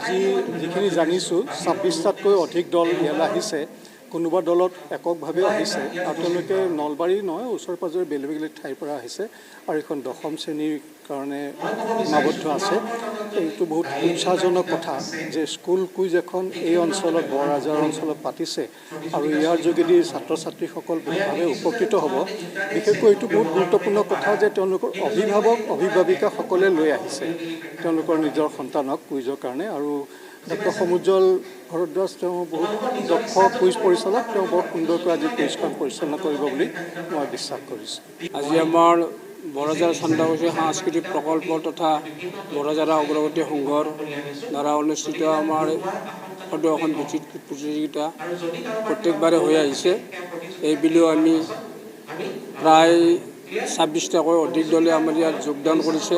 আজি যিখিনি জানিছোঁ ২৬টাতকৈ অধিক দল ইয়ালৈ আহিছে কোনোবা দলত এককভাৱে আহিছে আৰু তেওঁলোকে নলবাৰী নহয় ওচৰে পাঁজৰে বেলেগ বেলেগ ঠাইৰ পৰা আহিছে আৰু এখন দশম শ্ৰেণীৰ কাৰণে সীমাবদ্ধ আছে এইটো বহুত উৎসাহজনক কথা যে স্কুল কুইজ এখন এই অঞ্চলত বৰৰাজাৰ অঞ্চলত পাতিছে আৰু ইয়াৰ যোগেদি ছাত্ৰ ছাত্ৰীসকল বহুতভাৱে উপকৃত হ'ব বিশেষকৈ এইটো বহুত গুৰুত্বপূৰ্ণ কথা যে তেওঁলোকৰ অভিভাৱক অভিভাৱিকাসকলে লৈ আহিছে তেওঁলোকৰ নিজৰ সন্তানক কুইজৰ কাৰণে আৰু ডক্টৰ সমুজ্জ্বল ভৰদ্বাজ তেওঁ বহুত দক্ষ কুইজ পৰিচালক তেওঁ বৰ সুন্দৰকৈ আজি কুইজখন পৰিচালনা কৰিব বুলি মই বিশ্বাস কৰিছোঁ আজি আমাৰ বৰৰাজাৰ চান্দাবাসী সাংস্কৃতিক প্ৰকল্প তথা বৰৰাজাৰা অগ্ৰগতি সংঘৰ দ্বাৰা অনুষ্ঠিত আমাৰ সদৌ প্ৰতিযোগিতা প্ৰত্যেকবাৰে হৈ আহিছে এইবুলিও আমি প্ৰায় ২৬টাকৈ অধিক দলে আমাৰ ইয়াত যোগদান কৰিছে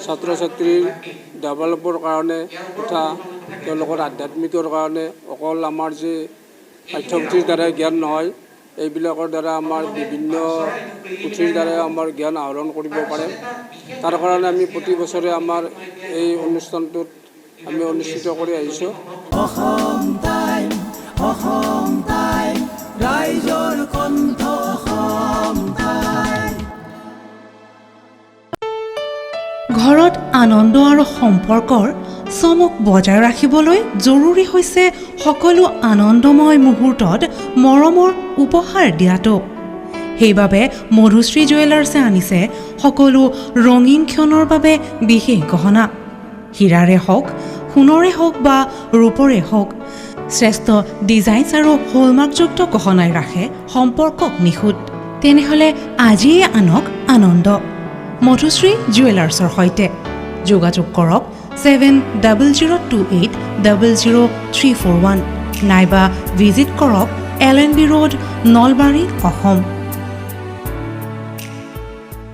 ছাত্ৰ ছাত্ৰীৰ ডেভেলপৰ কাৰণে তথা তেওঁলোকৰ আধ্যাত্মিকৰ কাৰণে অকল আমাৰ যে পাঠ্যপুথিৰ দ্বাৰাই জ্ঞান নহয় এইবিলাকৰ দ্বাৰা আমাৰ বিভিন্ন পুথিৰ দ্বাৰাই আমাৰ জ্ঞান আহৰণ কৰিব পাৰে তাৰ কাৰণে আমি প্ৰতি বছৰে আমাৰ এই অনুষ্ঠানটোত আমি অনুষ্ঠিত কৰি আহিছোঁ ঘৰত আনন্দ আৰু সম্পৰ্কৰ চমক বজাই ৰাখিবলৈ জৰুৰী হৈছে সকলো আনন্দময় মুহূৰ্তত মৰমৰ উপহাৰ দিয়াটো সেইবাবে মধুশ্ৰী জুৱেলাৰ্ছে আনিছে সকলো ৰঙীন ক্ষণৰ বাবে বিশেষ গহনা হীৰাৰে হওক সোণৰে হওক বা ৰূপৰে হওক শ্ৰেষ্ঠ ডিজাইনছ আৰু হলমাৰ্কযুক্ত গহনাই ৰাখে সম্পৰ্কক নিখুঁত তেনেহ'লে আজিয়ে আনক আনন্দ মধুশ্ৰী জুৱেলাৰ্ছৰ সৈতে যোগাযোগ কৰক 7002800341 নাইবা ভিজিট কৰক LNB ৰোড নলবাৰী অসম